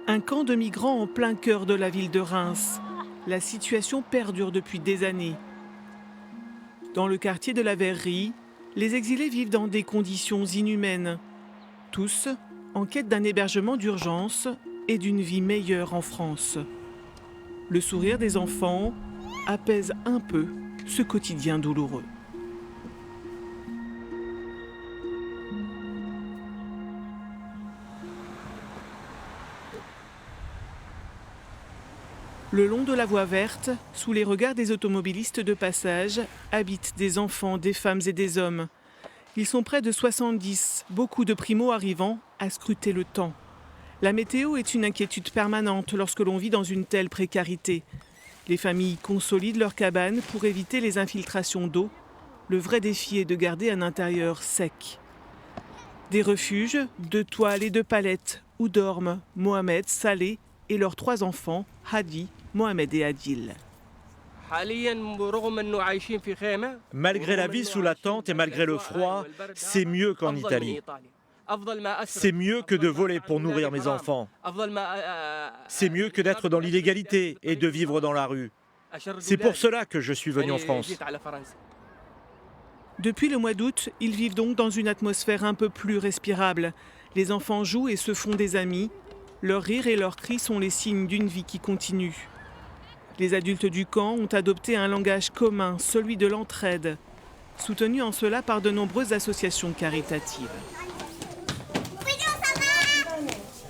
Un camp de migrants en plein cœur de la ville de Reims. La situation perdure depuis des années. Dans le quartier de la Verrerie, les exilés vivent dans des conditions inhumaines. Tous en quête d'un hébergement d'urgence et d'une vie meilleure en France. Le sourire des enfants apaise un peu ce quotidien douloureux. Le long de la voie verte, sous les regards des automobilistes de passage, habitent des enfants, des femmes et des hommes. Ils sont près de 70, beaucoup de primo-arrivants, à scruter le temps. La météo est une inquiétude permanente lorsque l'on vit dans une telle précarité. Les familles consolident leurs cabanes pour éviter les infiltrations d'eau. Le vrai défi est de garder un intérieur sec. Des refuges, de toiles et de palettes où dorment Mohamed, Saleh et leurs 3 enfants, Hadi, Mohamed et Adil. Malgré la vie sous la tente et malgré le froid, c'est mieux qu'en Italie. C'est mieux que de voler pour nourrir mes enfants. C'est mieux que d'être dans l'illégalité et de vivre dans la rue. C'est pour cela que je suis venu en France. Depuis le mois d'août, ils vivent donc dans une atmosphère un peu plus respirable. Les enfants jouent et se font des amis. Leurs rires et leurs cris sont les signes d'une vie qui continue. Les adultes du camp ont adopté un langage commun, celui de l'entraide, soutenu en cela par de nombreuses associations caritatives.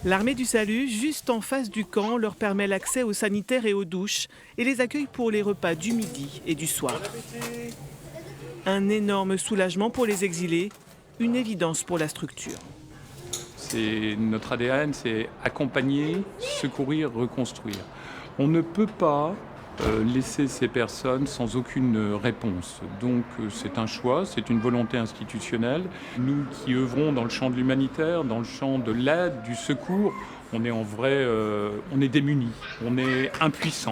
L'armée du salut, juste en face du camp, leur permet l'accès aux sanitaires et aux douches et les accueille pour les repas du midi et du soir. Un énorme soulagement pour les exilés, une évidence pour la structure. C'est notre ADN, c'est accompagner, secourir, reconstruire. On ne peut pas laisser ces personnes sans aucune réponse. Donc c'est un choix, c'est une volonté institutionnelle. Nous qui œuvrons dans le champ de l'humanitaire, dans le champ de l'aide, du secours, on est en vrai, on est démunis, on est impuissants.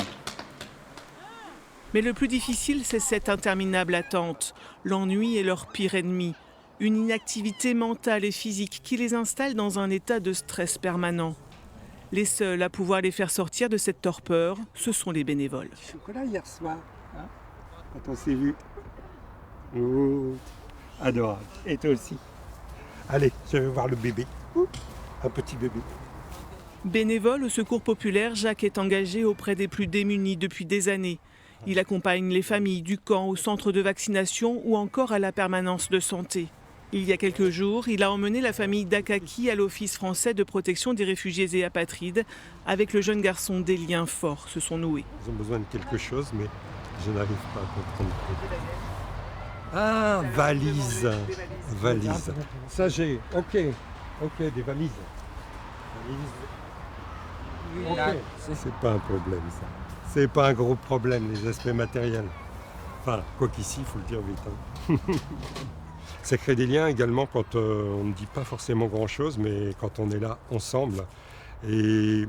Mais le plus difficile, c'est cette interminable attente. L'ennui est leur pire ennemi. Une inactivité mentale et physique qui les installe dans un état de stress permanent. Les seuls à pouvoir les faire sortir de cette torpeur, ce sont les bénévoles. Chocolat hier soir, hein, quand on s'est vu. Oh, adorable. Et toi aussi. Allez, je vais voir le bébé. Un petit bébé. Bénévole au Secours populaire, Jacques est engagé auprès des plus démunis depuis des années. Il accompagne les familles du camp au centre de vaccination ou encore à la permanence de santé. Il y a quelques jours, il a emmené la famille d'Akaki à l'Office français de protection des réfugiés et apatrides. Avec le jeune garçon, des liens forts se sont noués. Ils ont besoin de quelque chose, mais je n'arrive pas à comprendre. Ah, valise. Valise. Ça j'ai. Ok, des valises. Ok. C'est pas un problème, ça. C'est pas un gros problème, les aspects matériels. Enfin, quoi qu'ici, il faut le dire vite. Hein. Ça crée des liens également quand on ne dit pas forcément grand-chose, mais quand on est là ensemble. Et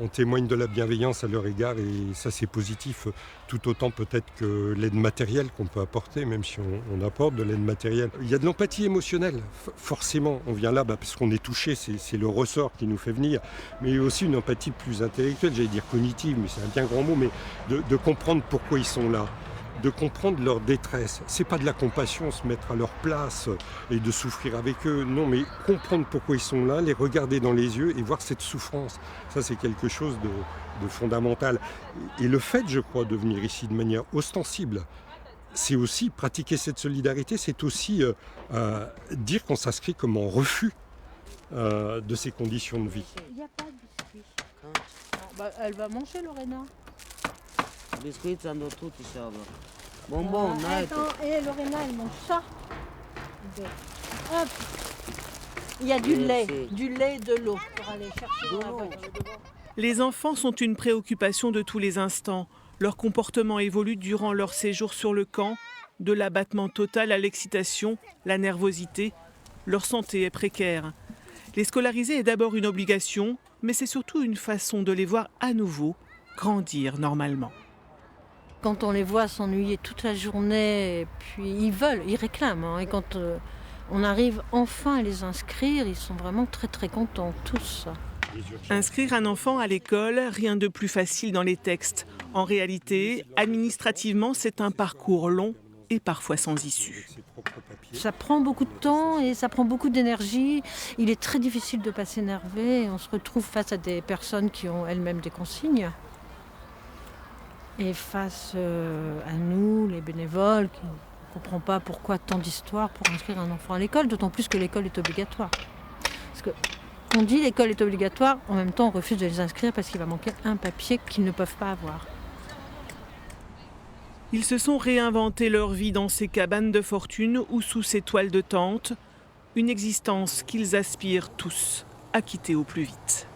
on témoigne de la bienveillance à leur égard et ça c'est positif, tout autant peut-être que l'aide matérielle qu'on peut apporter, même si on apporte de l'aide matérielle. Il y a de l'empathie émotionnelle, forcément, on vient là parce qu'on est touché, c'est le ressort qui nous fait venir, mais il y a aussi une empathie plus intellectuelle, j'allais dire cognitive, mais c'est un bien grand mot, mais de comprendre pourquoi ils sont là. De comprendre leur détresse. C'est pas de la compassion, se mettre à leur place et de souffrir avec eux. Non, mais comprendre pourquoi ils sont là, les regarder dans les yeux et voir cette souffrance. Ça, c'est quelque chose de fondamental. Et le fait, je crois, de venir ici de manière ostensible, c'est aussi pratiquer cette solidarité, c'est aussi dire qu'on s'inscrit comme en refus de ces conditions de vie. Il n'y a pas de biscuits. Elle va manger, Lorena. Biscuits hanno tutti sopra. Bonbon, Attends, et Lorena, elle mange ça. Hop. Il y a du lait, de l'eau pour aller chercher dans la voiture. Les enfants sont une préoccupation de tous les instants. Leur comportement évolue durant leur séjour sur le camp, de l'abattement total à l'excitation, la nervosité. Leur santé est précaire. Les scolariser est d'abord une obligation, mais c'est surtout une façon de les voir à nouveau grandir normalement. Quand on les voit s'ennuyer toute la journée, et puis ils réclament. Hein, et quand On arrive enfin à les inscrire, ils sont vraiment très très contents, tous. Inscrire un enfant à l'école, rien de plus facile dans les textes. En réalité, administrativement, c'est un parcours long et parfois sans issue. Ça prend beaucoup de temps et ça prend beaucoup d'énergie. Il est très difficile de ne pas s'énerver. On se retrouve face à des personnes qui ont elles-mêmes des consignes. Et face à nous, les bénévoles, qui ne comprennent pas pourquoi tant d'histoires pour inscrire un enfant à l'école, d'autant plus que l'école est obligatoire. Parce qu'on dit l'école est obligatoire, en même temps on refuse de les inscrire parce qu'il va manquer un papier qu'ils ne peuvent pas avoir. Ils se sont réinventés leur vie dans ces cabanes de fortune ou sous ces toiles de tente, une existence qu'ils aspirent tous à quitter au plus vite.